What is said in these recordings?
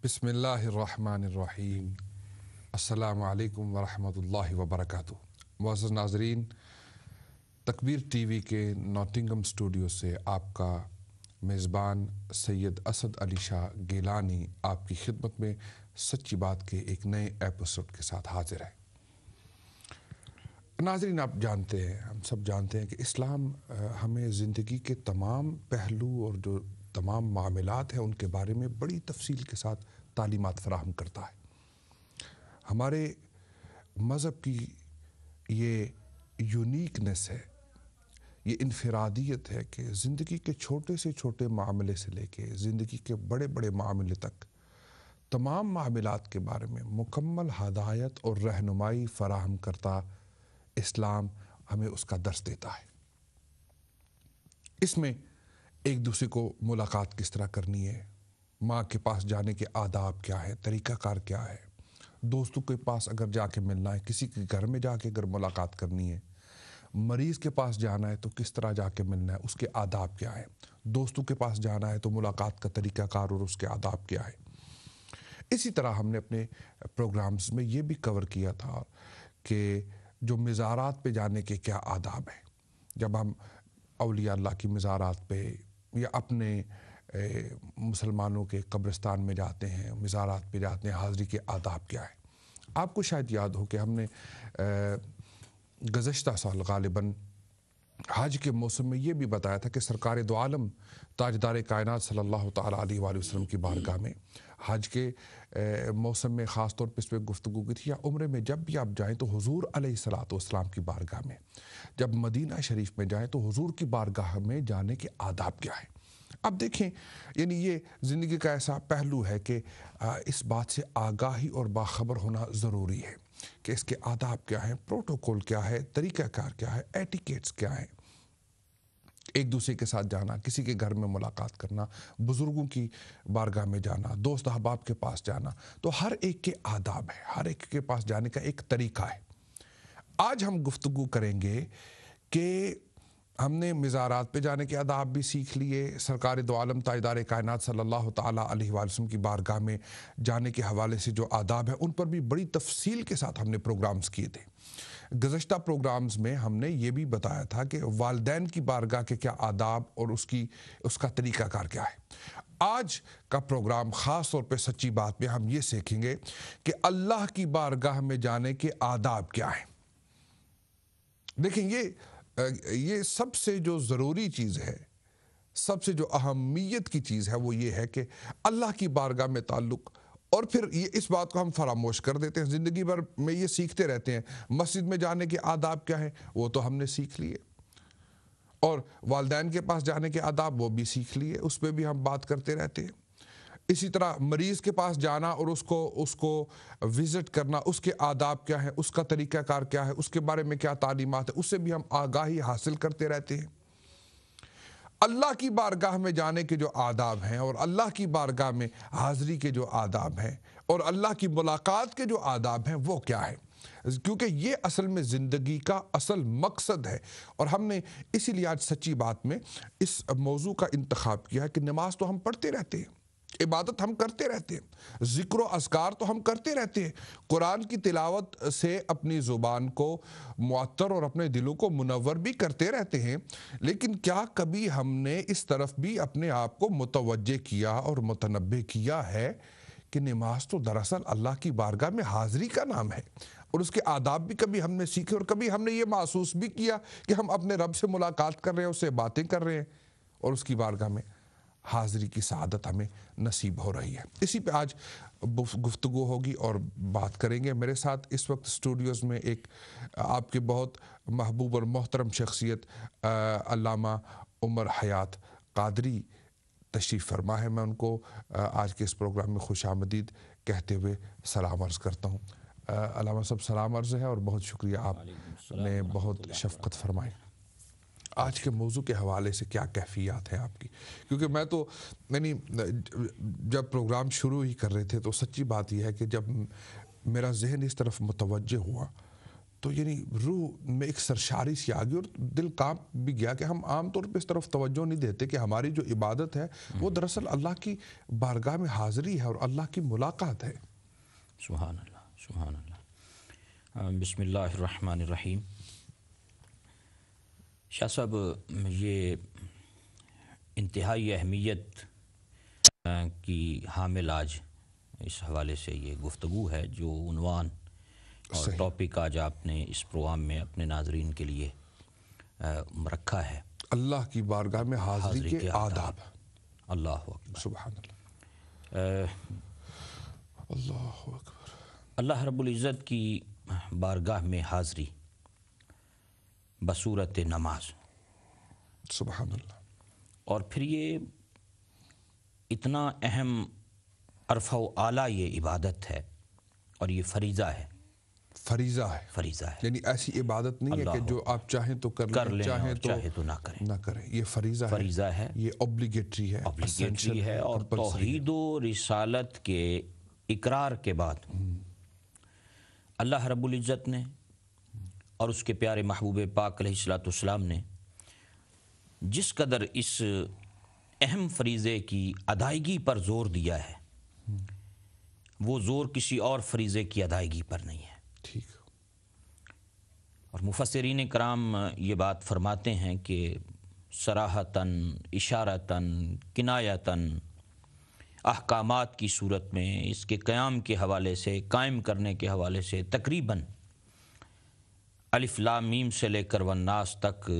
بسم اللہ الرحمن الرحیم۔ السلام علیکم ورحمۃ اللہ وبرکاتہ۔ معزز ناظرین، تکبیر ٹی وی کے ناٹنگم اسٹوڈیو سے آپ کا میزبان سید اسد علی شاہ گیلانی آپ کی خدمت میں سچی بات کے ایک نئے ایپیسوڈ کے ساتھ حاضر ہے۔ ناظرین، آپ جانتے ہیں، ہم سب جانتے ہیں کہ اسلام ہمیں زندگی کے تمام پہلو اور جو تمام معاملات ہیں ان کے بارے میں بڑی تفصیل کے ساتھ تعلیمات فراہم کرتا ہے۔ ہمارے مذہب کی یہ یونیکنس ہے، یہ انفرادیت ہے کہ زندگی کے چھوٹے سے چھوٹے معاملے سے لے کے زندگی کے بڑے بڑے معاملے تک تمام معاملات کے بارے میں مکمل ہدایت اور رہنمائی فراہم کرتا اسلام ہمیں اس کا درس دیتا ہے۔ اس میں ایک دوسرے کو ملاقات کس طرح کرنی ہے، ماں کے پاس جانے کے آداب کیا ہے، طریقہ کار کیا ہے، دوستوں کے پاس اگر جا کے ملنا ہے، کسی کے گھر میں جا کے اگر ملاقات کرنی ہے، مریض کے پاس جانا ہے تو کس طرح جا کے ملنا ہے، اس کے آداب کیا ہے، دوستوں کے پاس جانا ہے تو ملاقات کا طریقہ کار اور اس کے آداب کیا ہے۔ اسی طرح ہم نے اپنے پروگرامز میں یہ بھی کور کیا تھا کہ جو مزارات پہ جانے کے کیا آداب ہیں۔ جب ہم اولیاء اللہ کی مزارات پہ یا اپنے مسلمانوں کے قبرستان میں جاتے ہیں، مزارات پہ جاتے ہیں، حاضری کے آداب کیا ہے۔ آپ کو شاید یاد ہو کہ ہم نے گزشتہ سال غالباً حج کے موسم میں یہ بھی بتایا تھا کہ سرکار دو عالم تاجدار کائنات صلی اللہ تعالیٰ علیہ وآلہ وسلم کی بارگاہ میں حج کے موسم میں خاص طور پہ اس پہ گفتگو کی تھی، یا عمرے میں جب بھی آپ جائیں تو حضور علیہ الصلوۃ والسلام کی بارگاہ میں، جب مدینہ شریف میں جائیں تو حضور کی بارگاہ میں جانے کے آداب کیا ہیں۔ اب دیکھیں، یعنی یہ زندگی کا ایسا پہلو ہے کہ اس بات سے آگاہی اور باخبر ہونا ضروری ہے کہ اس کے آداب کیا ہیں، پروٹوکول کیا ہے، طریقہ کار کیا ہے، ایٹیکیٹس کیا ہیں۔ ایک دوسرے کے ساتھ جانا، کسی کے گھر میں ملاقات کرنا، بزرگوں کی بارگاہ میں جانا، دوست احباب کے پاس جانا، تو ہر ایک کے آداب ہے، ہر ایک کے پاس جانے کا ایک طریقہ ہے۔ آج ہم گفتگو کریں گے کہ ہم نے مزارات پہ جانے کے آداب بھی سیکھ لیے، سرکار دو عالم تاجدار کائنات صلی اللہ تعالیٰ علیہ وآلہ وسلم کی بارگاہ میں جانے کے حوالے سے جو آداب ہیں ان پر بھی بڑی تفصیل کے ساتھ ہم نے پروگرامز کیے تھے۔ گزشتہ پروگرامز میں ہم نے یہ بھی بتایا تھا کہ والدین کی بارگاہ کے کیا آداب اور اس کا طریقہ کار کیا ہے۔ آج کا پروگرام خاص طور پہ سچی بات میں ہم یہ سیکھیں گے کہ اللہ کی بارگاہ میں جانے کے آداب کیا ہیں۔ دیکھیں، یہ سب سے جو ضروری چیز ہے، سب سے جو اہمیت کی چیز ہے وہ یہ ہے کہ اللہ کی بارگاہ میں تعلق، اور پھر اس بات کو ہم فراموش کر دیتے ہیں، زندگی بھر میں یہ سیکھتے رہتے ہیں۔ مسجد میں جانے کے آداب کیا ہیں وہ تو ہم نے سیکھ لیے، اور والدین کے پاس جانے کے آداب وہ بھی سیکھ لیے، اس پہ بھی ہم بات کرتے رہتے ہیں۔ اسی طرح مریض کے پاس جانا اور اس کو وزٹ کرنا، اس کے آداب کیا ہیں، اس کا طریقہ کار کیا ہے، اس کے بارے میں کیا تعلیمات ہے، اس سے بھی ہم آگاہی حاصل کرتے رہتے ہیں۔ اللہ کی بارگاہ میں جانے کے جو آداب ہیں، اور اللہ کی بارگاہ میں حاضری کے جو آداب ہیں، اور اللہ کی ملاقات کے جو آداب ہیں وہ کیا ہے، کیونکہ یہ اصل میں زندگی کا اصل مقصد ہے۔ اور ہم نے اسی لیے آج سچی بات میں اس موضوع کا انتخاب کیا کہ نماز تو ہم پڑھتے رہتے ہیں، عبادت ہم کرتے رہتے ہیں، ذکر و اذکار تو ہم کرتے رہتے ہیں، قرآن کی تلاوت سے اپنی زبان کو معطر اور اپنے دلوں کو منور بھی کرتے رہتے ہیں، لیکن کیا کبھی ہم نے اس طرف بھی اپنے آپ کو متوجہ کیا اور متنبہ کیا ہے کہ نماز تو دراصل اللہ کی بارگاہ میں حاضری کا نام ہے، اور اس کے آداب بھی کبھی ہم نے سیکھے، اور کبھی ہم نے یہ محسوس بھی کیا کہ ہم اپنے رب سے ملاقات کر رہے ہیں، اس سے باتیں کر رہے ہیں، اور اس کی بارگاہ میں حاضری کی سعادت ہمیں نصیب ہو رہی ہے۔ اسی پہ آج گفتگو ہوگی اور بات کریں گے۔ میرے ساتھ اس وقت اسٹوڈیوز میں ایک آپ کے بہت محبوب اور محترم شخصیت علامہ عمر حیات قادری تشریف فرما ہے۔ میں ان کو آج کے اس پروگرام میں خوش آمدید کہتے ہوئے سلام عرض کرتا ہوں۔ علامہ صاحب، سلام عرض ہے اور بہت شکریہ، آپ نے بہت شفقت فرمائی۔ آج کے موضوع کے حوالے سے کیا کیفیات ہیں آپ کی؟ کیونکہ میں تو جب پروگرام شروع ہی کر رہے تھے تو سچی بات یہ ہے کہ جب میرا ذہن اس طرف متوجہ ہوا تو یعنی روح میں ایک سرشاری سی آ گئی اور دل کانپ بھی گیا کہ ہم عام طور پہ اس طرف توجہ نہیں دیتے کہ ہماری جو عبادت ہے وہ دراصل اللہ کی بارگاہ میں حاضری ہے اور اللہ کی ملاقات ہے. سبحان اللہ، سبحان اللہ. بسم اللہ الرحمن الرحیم. شاہ صاحب، یہ انتہائی اہمیت کی حامل آج اس حوالے سے یہ گفتگو ہے جو عنوان اور ٹاپک آج آپ نے اس پروگرام میں اپنے ناظرین کے لیے رکھا ہے، اللہ کی بارگاہ میں حاضری کے آداب. اللہ اکبر، سبحان اللہ، اللہ اکبر. اللہ رب العزت کی بارگاہ میں حاضری بصورت نماز. سبحان اللہ. اور پھر یہ اتنا اہم عرفہ و اعلیٰ یہ عبادت ہے اور یہ فریضہ ہے. فریضہ ہے، فریضہ ہے، یعنی ایسی عبادت نہیں ہے کہ جو آپ چاہیں تو کر لیں، چاہے تو نہ کریں. یہ فریضہ ہے، یہ اوبلیگیٹری ہے، اوبلیگیٹری ہے. اور توحید و رسالت کے اقرار کے بعد اللہ رب العزت نے اور اس کے پیارے محبوب پاک علیہ الصلوۃ والسلام نے جس قدر اس اہم فریضے کی ادائیگی پر زور دیا ہے وہ زور کسی اور فریضے کی ادائیگی پر نہیں ہے. ٹھیک. اور مفسرین کرام یہ بات فرماتے ہیں کہ صراحتاً، اشارتاً، کنایتاً احکامات کی صورت میں اس کے قیام کے حوالے سے، قائم کرنے کے حوالے سے تقریباً الف لام میم سے لے کر والناس تک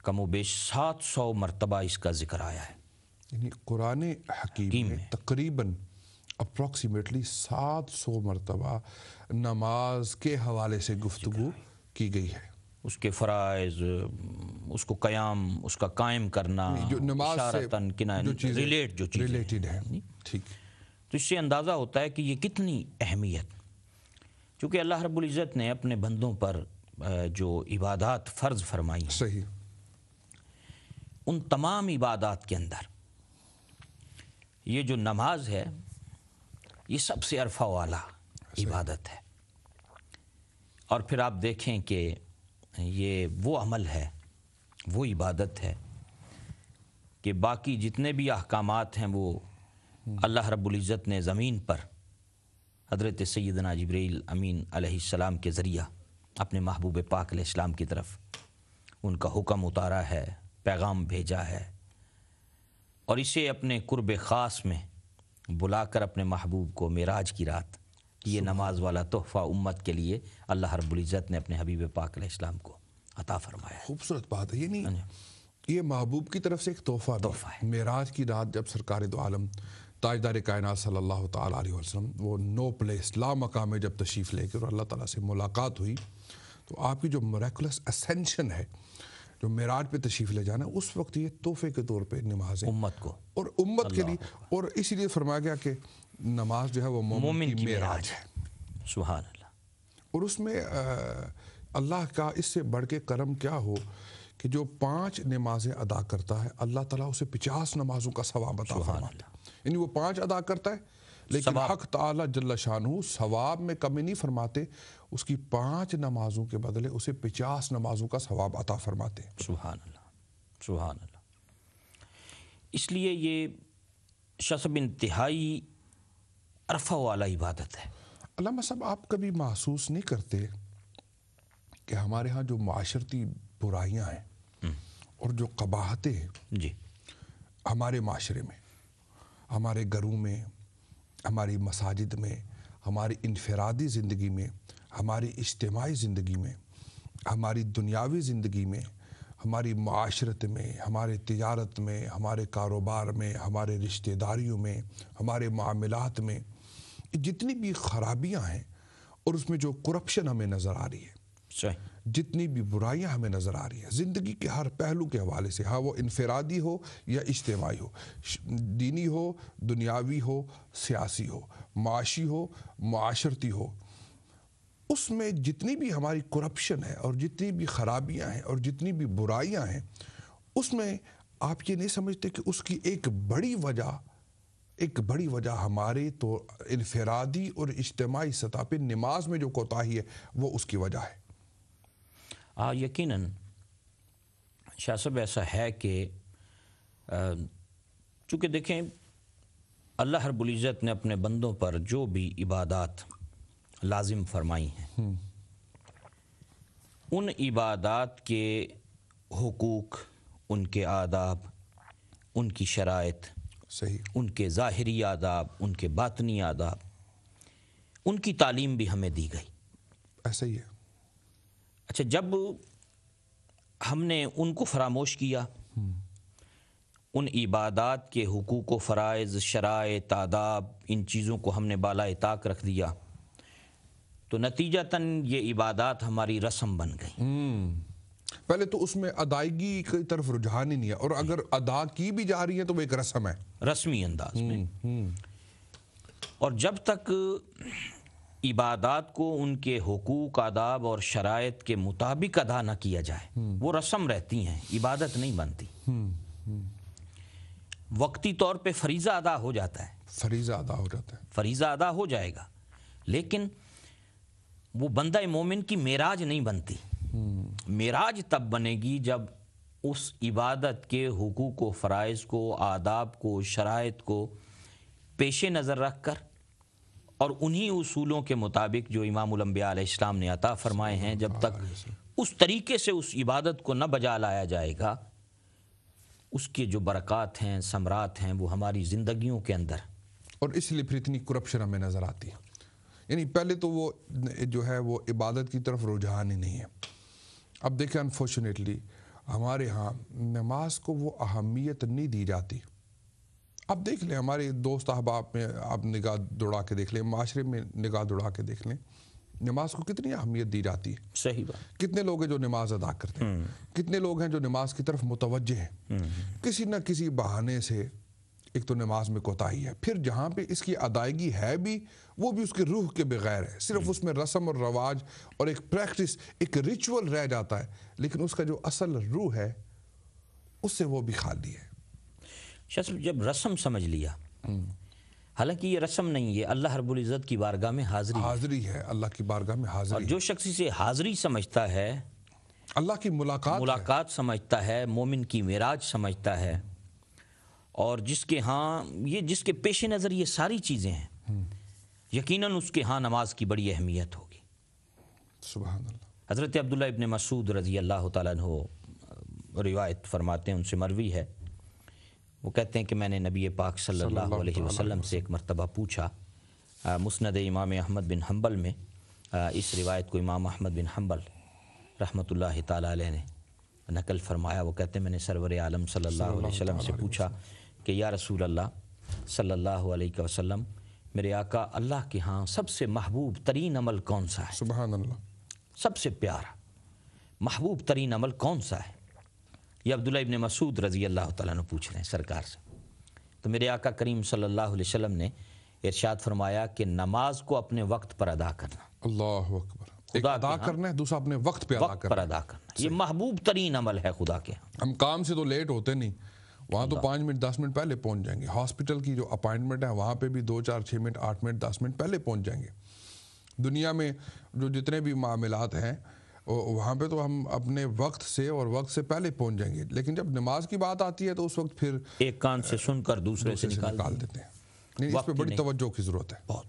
کم و بیش 700 مرتبہ اس کا ذکر آیا ہے. یعنی قرآن حکیم میں تقریباً اپروکسیمیٹلی 700 مرتبہ نماز کے حوالے سے گفتگو کی گئی ہے. اس کے فرائض، اس کو قیام، اس کا قائم کرنا، جو نماز سے ریلیٹڈ ہے. ٹھیک. تو اس سے اندازہ ہوتا ہے کہ یہ کتنی اہمیت، چونکہ اللہ رب العزت نے اپنے بندوں پر جو عبادات فرض فرمائی ہیں، صحیح، ان تمام عبادات کے اندر یہ جو نماز ہے یہ سب سے عرفہ والا عبادت ہے. اور پھر آپ دیکھیں کہ یہ وہ عمل ہے، وہ عبادت ہے کہ باقی جتنے بھی احکامات ہیں وہ اللہ رب العزت نے زمین پر حضرت سیدنا جبرائیل امین علیہ السلام کے ذریعہ اپنے محبوب پاک علیہ السلام کی طرف ان کا حکم اتارا ہے، پیغام بھیجا ہے، اور اسے اپنے قرب خاص میں بلا کر اپنے محبوب کو معراج کی رات یہ نماز والا تحفہ امت کے لیے اللہ رب العزت نے اپنے حبیب پاک علیہ السلام کو عطا فرمایا. خوبصورت بات ہے. یعنی یہ محبوب کی طرف سے ایک تحفہ ہے. معراج کی رات جب سرکار دو عالم تاجدار کائنات صلی اللہ تعالیٰ علیہ وسلم وہ نو پلیس لا مقام میں جب تشریف لے کر اور اللہ تعالیٰ سے ملاقات ہوئی تو آپ کی جو میریکولس اسینشن ہے، جو معراج پہ تشریف لے جانا، اس وقت یہ تحفے کے طور پہ نماز امت کو اور امت کے لیے، اور اسی لیے فرمایا گیا کہ نماز جو ہے وہ مومن کی معراج ہے. سبحان اللہ. اور اس میں اللہ کا اس سے بڑھ کے کرم کیا ہو کہ جو 5 نمازیں ادا کرتا ہے اللہ تعالیٰ اسے 50 نمازوں کا ثواب عطا فرماتا ہے. یعنی وہ 5 ادا کرتا ہے لیکن حق تعالیٰ جل شانہ ثواب میں کمی نہیں فرماتے، اس کی 5 نمازوں کے بدلے اسے 50 نمازوں کا ثواب عطا فرماتے ہیں. سبحان اللہ، سبحان اللہ. اس لیے یہ شخص انتہائی عرفہ والا عبادت ہے. علامہ صاحب، آپ کبھی محسوس نہیں کرتے کہ ہمارے ہاں جو معاشرتی برائیاں ہیں اور جو قباحتیں ہیں جی ہمارے معاشرے میں، ہمارے گھروں میں، ہماری مساجد میں، ہماری انفرادی زندگی میں، ہماری اجتماعی زندگی میں، ہماری دنیاوی زندگی میں، ہماری معاشرت میں، ہمارے تجارت میں، ہمارے کاروبار میں، ہمارے رشتہ داریوں میں، ہمارے معاملات میں جتنی بھی خرابیاں ہیں اور اس میں جو کرپشن ہمیں نظر آ رہی ہے، صحیح، جتنی بھی برائیاں ہمیں نظر آ رہی ہیں زندگی کے ہر پہلو کے حوالے سے، ہاں وہ انفرادی ہو یا اجتماعی ہو، دینی ہو، دنیاوی ہو، سیاسی ہو، معاشی ہو، معاشرتی ہو، اس میں جتنی بھی ہماری کرپشن ہے اور جتنی بھی خرابیاں ہیں اور جتنی بھی برائیاں ہیں، اس میں آپ یہ نہیں سمجھتے کہ اس کی ایک بڑی وجہ ہمارے تو انفرادی اور اجتماعی سطح پہ نماز میں جو کوتاہی ہے وہ اس کی وجہ ہے. یقیناً شاہ صاحب ایسا ہے کہ چونکہ دیکھیں اللہ رب العزت نے اپنے بندوں پر جو بھی عبادات لازم فرمائی ہیں ان عبادات کے حقوق، ان کے آداب، ان کی شرائط، صحیح، ان کے ظاہری آداب، ان کے باطنی آداب، ان کی تعلیم بھی ہمیں دی گئی۔ ایسا ہی ہے۔ اچھا، جب ہم نے ان کو فراموش کیا، ان عبادات کے حقوق و فرائض، شرائط، آداب، ان چیزوں کو ہم نے بالائے طاق رکھ دیا تو نتیجتاً یہ عبادات ہماری رسم بن گئی۔ پہلے تو اس میں ادائیگی کی طرف رجحان ہی نہیں ہے، اور اگر ادا کی بھی جا رہی ہے تو وہ ایک رسم ہے، رسمی انداز میں۔ اور جب تک عبادات کو ان کے حقوق، آداب اور شرائط کے مطابق ادا نہ کیا جائے، وہ رسم رہتی ہیں، عبادت نہیں بنتی۔ وقتی طور پہ فریضہ ادا ہو جاتا ہے، فریضہ ادا ہو جاتا ہے، فریضہ ادا ہو جائے گا، لیکن وہ بندہ مومن کی معراج نہیں بنتی۔ معراج تب بنے گی جب اس عبادت کے حقوق و فرائض کو، آداب کو، شرائط کو پیش نظر رکھ کر اور انہی اصولوں کے مطابق جو امام الانبیاء علیہ السلام نے عطا فرمائے ہیں، جب تک اس طریقے سے اس عبادت کو نہ بجا لایا جائے گا، اس کے جو برکات ہیں، ثمرات ہیں، وہ ہماری زندگیوں کے اندر، اور اس لیے پھر اتنی کرپشن ہمیں نظر آتی ہے۔ یعنی پہلے تو وہ جو ہے وہ عبادت کی طرف رجحان ہی نہیں ہے۔ اب دیکھیں انفارچونیٹلی ہمارے ہاں نماز کو وہ اہمیت نہیں دی جاتی۔ اب دیکھ لیں ہمارے دوست احباب میں آپ نگاہ دوڑا کے دیکھ لیں، معاشرے میں نگاہ دوڑا کے دیکھ لیں، نماز کو کتنی اہمیت دی جاتی ہے۔ صحیح بات۔ کتنے لوگ ہیں جو نماز ادا کرتے ہیں، کتنے لوگ ہیں جو نماز کی طرف متوجہ ہیں، کسی نہ کسی بہانے سے ایک تو نماز میں کوتاہی ہے، پھر جہاں پہ اس کی ادائیگی ہے بھی وہ بھی اس کے روح کے بغیر ہے، صرف اس میں رسم اور رواج اور ایک پریکٹس، ایک ریچول رہ جاتا ہے، لیکن اس کا جو اصل روح ہے اس سے وہ بھی خالی ہے۔ شاہ صاحب، جب رسم سمجھ لیا، حالانکہ یہ رسم نہیں ہے، اللہ رب العزت کی بارگاہ میں حاضری ہے، اللہ کی بارگاہ میں اور حاضری، جو شخص اسے حاضری سمجھتا ہے، اللہ کی ملاقات سمجھتا ہے، مومن کی معراج سمجھتا ہے، اور جس کے ہاں جس کے پیش نظر یہ ساری چیزیں ہیں، یقیناً اس کے ہاں نماز کی بڑی اہمیت ہوگی۔ سبحان اللہ۔ حضرت عبداللہ ابن مسعود رضی اللہ تعالیٰ عنہ روایت فرماتے ہیں، ان سے مروی ہے، وہ کہتے ہیں کہ میں نے نبی پاک صلی اللہ علیہ وسلم سے ایک مرتبہ پوچھا، مسند امام احمد بن حنبل میں اس روایت کو امام احمد بن حنبل رحمۃ اللہ تعالیٰ علیہ نے نقل فرمایا۔ وہ کہتے ہیں میں نے سرور عالم صلی اللہ علیہ وسلم سے پوچھا کہ یا رسول اللہ صلی اللہ علیہ وسلم، میرے آقا، اللہ کے ہاں سب سے محبوب ترین عمل کون سا ہے؟ سبحان اللہ۔ سب سے پیارا محبوب ترین عمل کون سا ہے؟ یہ عبداللہ ابن مسعود رضی اللہ تعالیٰ عنہ پوچھ رہے ہیں سرکار سے۔ تو میرے آقا کریم صلی اللہ علیہ وسلم نے ارشاد فرمایا کہ نماز کو اپنے وقت پر ادا کرنا۔ اللہ اکبر۔ ایک ادا کرنا ہے، دوسرا اپنے وقت پہ ادا کرنا۔ یہ محبوب ترین عمل ہے خدا کے ہاں۔ ہم کام سے تو لیٹ ہوتے نہیں، وہاں تو 5 منٹ 10 منٹ پہلے پہنچ جائیں گے۔ ہاسپٹل کی جو اپائنٹمنٹ ہے وہاں پہ بھی 2 4 6 منٹ 8 منٹ 10 منٹ پہلے پہنچ جائیں گے۔ دنیا میں جو جتنے بھی معاملات ہیں وہاں پہ تو ہم اپنے وقت سے اور وقت سے پہلے پہنچ جائیں گے، لیکن جب نماز کی بات آتی ہے تو اس وقت پھر ایک کان سے سن کر دوسرے سے نکال دیتے ہیں۔ نہیں، اس پہ بڑی توجہ کی ضرورت ہے، بہت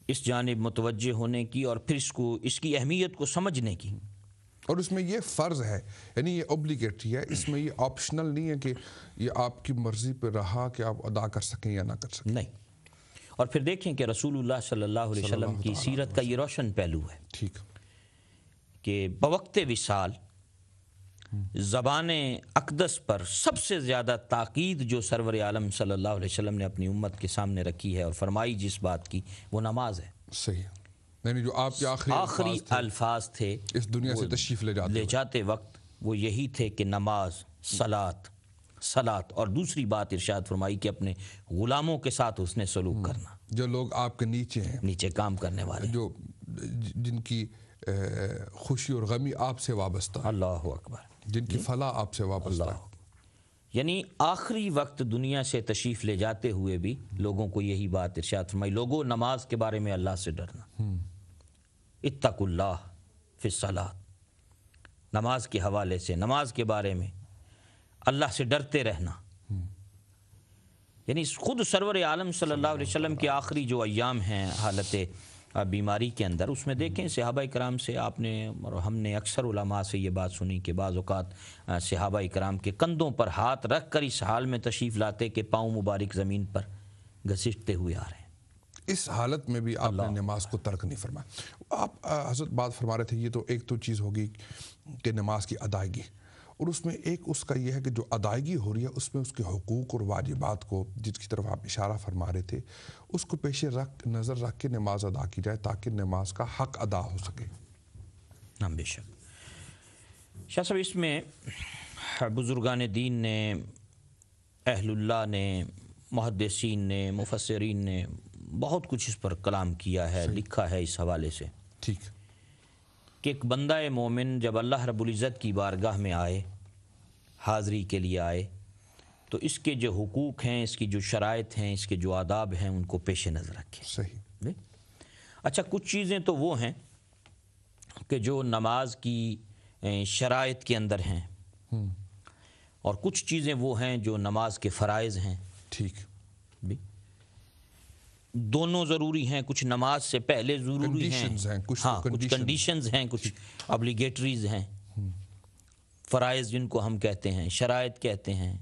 اس جانب متوجہ ہونے کی، اور پھر اس کی اہمیت کو سمجھنے کی۔ اور اس میں یہ فرض ہے، یعنی یہ اوبلیگیٹری ہے، اس میں یہ آپشنل نہیں ہے کہ یہ آپ کی مرضی پہ رہا کہ آپ ادا کر سکیں یا نہ کر سکیں۔ نہیں، اور پھر دیکھیں کہ رسول اللہ صلی اللہ علیہ وسلم کی سیرت کا یہ روشن پہلو ہے، ٹھیک، کہ بوقت وصال زبان اقدس پر سب سے زیادہ تاکید جو سرور عالم صلی اللہ علیہ وسلم نے اپنی امت کے سامنے رکھی ہے اور فرمائی جس بات کی، وہ نماز ہے۔ صحیح، یعنی جو آپ کے آخری الفاظ تھے اس دنیا سے تشریف لے جاتے وقت، وہ یہی تھے کہ نماز، صلاۃ، اور دوسری بات ارشاد فرمائی کہ اپنے غلاموں کے ساتھ اس نے سلوک کرنا، جو لوگ آپ کے نیچے ہیں، نیچے کام کرنے والے، جو جن کی خوشی اور غمی آپ سے وابستہ ہے، اللہ اکبر، جن کی فلاح آپ سے وابستہ ہے۔ یعنی آخری وقت دنیا سے تشریف لے جاتے ہوئے بھی لوگوں کو یہی بات ارشاد فرمائی، لوگوں نماز کے بارے میں اللہ سے ڈرنا، اتقوا اللہ فی الصلاۃ، نماز کے حوالے سے، نماز کے بارے میں اللہ سے ڈرتے رہنا. یعنی خود سرور عالم صلی اللہ علیہ وسلم کے آخری جو ایام ہیں حالت بیماری کے اندر، اس میں دیکھیں صحابہ کرام سے آپ نے اور ہم نے اکثر علماء سے یہ بات سنی کہ بعض اوقات صحابہ کرام کے کندھوں پر ہاتھ رکھ کر اس حال میں تشریف لاتے کہ پاؤں مبارک زمین پر گھسیٹتے ہوئے آ رہے ہیں. اس حالت میں بھی آپ نے نماز کو ترک نہیں فرمایا. آپ حضرت بات فرما رہے تھے، یہ تو ایک تو چیز ہوگی کہ نماز کی ادائیگی، اور اس میں ایک اس کا یہ ہے کہ جو ادائیگی ہو رہی ہے اس میں اس کے حقوق اور واجبات کو، جس کی طرف آپ اشارہ فرما رہے تھے، اس کو پیش نظر رکھ کے نماز ادا کی جائے تاکہ نماز کا حق ادا ہو سکے. بے شک شاہ صاحب، اس میں بزرگان دین نے، اہل اللہ نے، محدثین نے، مفسرین نے بہت کچھ اس پر کلام کیا ہے، لکھا ہے اس حوالے سے. ٹھیک کہ ایک بندہ مومن جب اللہ رب العزت کی بارگاہ میں آئے، حاضری کے لیے آئے، تو اس کے جو حقوق ہیں، اس کی جو شرائط ہیں، اس کے جو آداب ہیں، ان کو پیش نظر رکھے. صحیح. اچھا، کچھ چیزیں تو وہ ہیں کہ جو نماز کی شرائط کے اندر ہیں، اور کچھ چیزیں وہ ہیں جو نماز کے فرائض ہیں. ٹھیک. دونوں ضروری ہیں، کچھ نماز سے پہلے ضروری ہیں، کچھ ہاں کچھ کنڈیشنز ہیں، کچھ ابلیگیٹریز ہیں، فرائض جن کو ہم کہتے ہیں، شرائط کہتے ہیں،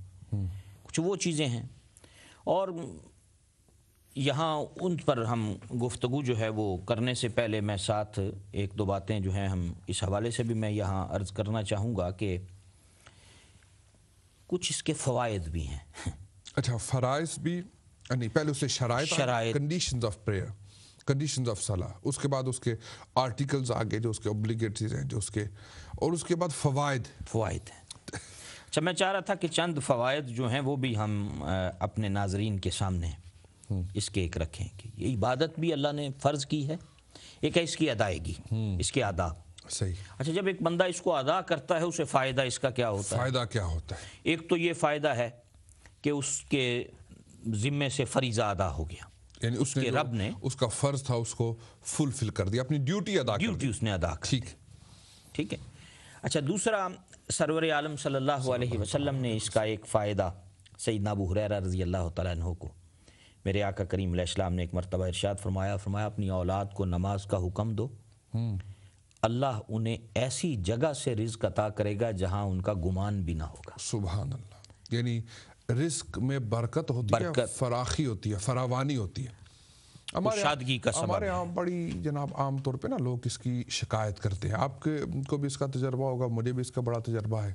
کچھ وہ چیزیں ہیں. اور یہاں ان پر ہم گفتگو جو ہے وہ کرنے سے پہلے میں ساتھ ایک دو باتیں جو ہیں ہم اس حوالے سے بھی میں یہاں عرض کرنا چاہوں گا کہ کچھ اس کے فوائد بھی ہیں. اچھا، فرائض بھی نہیں، پہلے اسے شرائط، conditions of prayer, conditions of صلاح، اس کے بعد اس کے آرٹیکلز آگے جو اس کے اوبلیگیٹریز ہیں جو اس کے، اور اس کے بعد فوائد ہیں. اچھا، میں چاہ رہا تھا کہ چند فوائد جو ہیں وہ بھی ہم اپنے ناظرین کے سامنے اس کے ایک رکھیں کہ یہ عبادت بھی اللہ نے فرض کی ہے، ایک ہے اس کی ادائیگی، اس کے آداب. صحیح. اچھا، جب ایک بندہ اس کو ادا کرتا ہے اسے فائدہ اس کا کیا ہوتا ہے؟ فائدہ کیا ہوتا ہے؟ ایک تو یہ فائدہ ہے کہ اس کے ذمے سے فریضہ ادا ہو گیا، یعنی اس نے رب نے اس کا فرض تھا اس کو فلفل کر دیا، اپنی ڈیوٹی ادا کر دی. ڈیوٹی اس نے ادا کر دی. ٹھیک ہے. اچھا، دوسرا سرور عالم صلی اللہ علیہ وسلم نے اس کا ایک فائدہ سیدنا ابو ہریرہ رضی اللہ تعالیٰ عنہ کو میرے آقا کریم علیہ السلام نے ایک مرتبہ ارشاد فرمایا اپنی اولاد کو نماز کا حکم دو، اللہ انہیں ایسی جگہ سے رزق عطا کرے گا جہاں ان کا گمان بھی نہ ہوگا. سبحان اللہ. یعنی رزق میں برکت ہوتی ہے، فراخی ہوتی ہے، فراوانی ہوتی ہے. شادگی کا سبب ہمارے یہاں بڑی جناب عام طور پہ نا لوگ اس کی شکایت کرتے ہیں، آپ کو بھی اس کا تجربہ ہوگا، مجھے بھی اس کا بڑا تجربہ ہے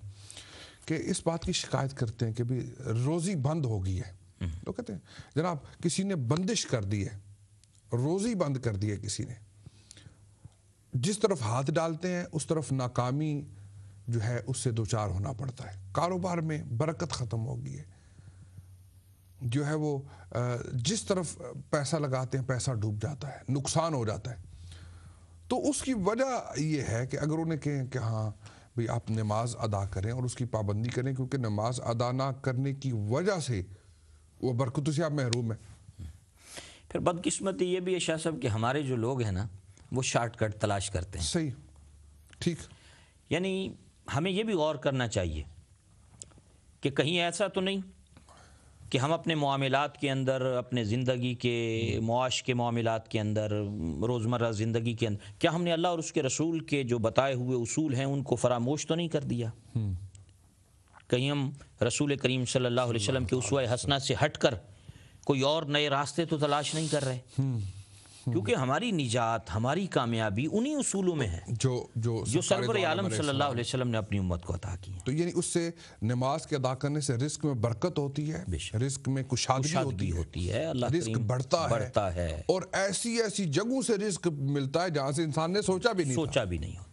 کہ اس بات کی شکایت کرتے ہیں کہ بھی روزی بند ہو گئی ہے. لوگ کہتے ہیں جناب کسی نے بندش کر دی ہے، روزی بند کر دی ہے کسی نے. جس طرف ہاتھ ڈالتے ہیں اس طرف ناکامی جو ہے اس سے دوچار ہونا پڑتا ہے. کاروبار میں برکت ختم ہو گئی ہے، جو ہے وہ جس طرف پیسہ لگاتے ہیں پیسہ ڈوب جاتا ہے، نقصان ہو جاتا ہے. تو اس کی وجہ یہ ہے کہ اگر انہیں کہیں کہ ہاں بھئی آپ نماز ادا کریں اور اس کی پابندی کریں، کیونکہ نماز ادا نہ کرنے کی وجہ سے وہ برکتوں سے آپ محروم ہیں. پھر بدقسمتی یہ بھی ہے شاہ صاحب کہ ہمارے جو لوگ ہیں نا وہ شارٹ کٹ تلاش کرتے ہیں. صحیح. ٹھیک. یعنی ہمیں یہ بھی غور کرنا چاہیے کہ کہیں ایسا تو نہیں کہ ہم اپنے معاملات کے اندر، اپنے زندگی کے معاش کے معاملات کے اندر، روزمرہ زندگی کے اندر، کیا ہم نے اللہ اور اس کے رسول کے جو بتائے ہوئے اصول ہیں ان کو فراموش تو نہیں کر دیا؟ کہیں ہم رسول کریم صلی اللہ علیہ وسلم کے اسوہ حسنہ سے ہٹ کر کوئی اور نئے راستے تو تلاش نہیں کر رہے؟ کیونکہ ہماری نجات، ہماری کامیابی انہی اصولوں میں ہے جو سرور عالم صلی اللہ علیہ وسلم نے اپنی امت کو عطا کی ہیں. تو یعنی اس سے نماز کے ادا کرنے سے رزق میں برکت ہوتی ہے، رزق میں کشادگی ہوتی ہے، اللہ رزق بڑھتا ہے، اور ایسی جگہوں سے رزق ملتا ہے جہاں سے انسان نے سوچا بھی نہیں ہوتا.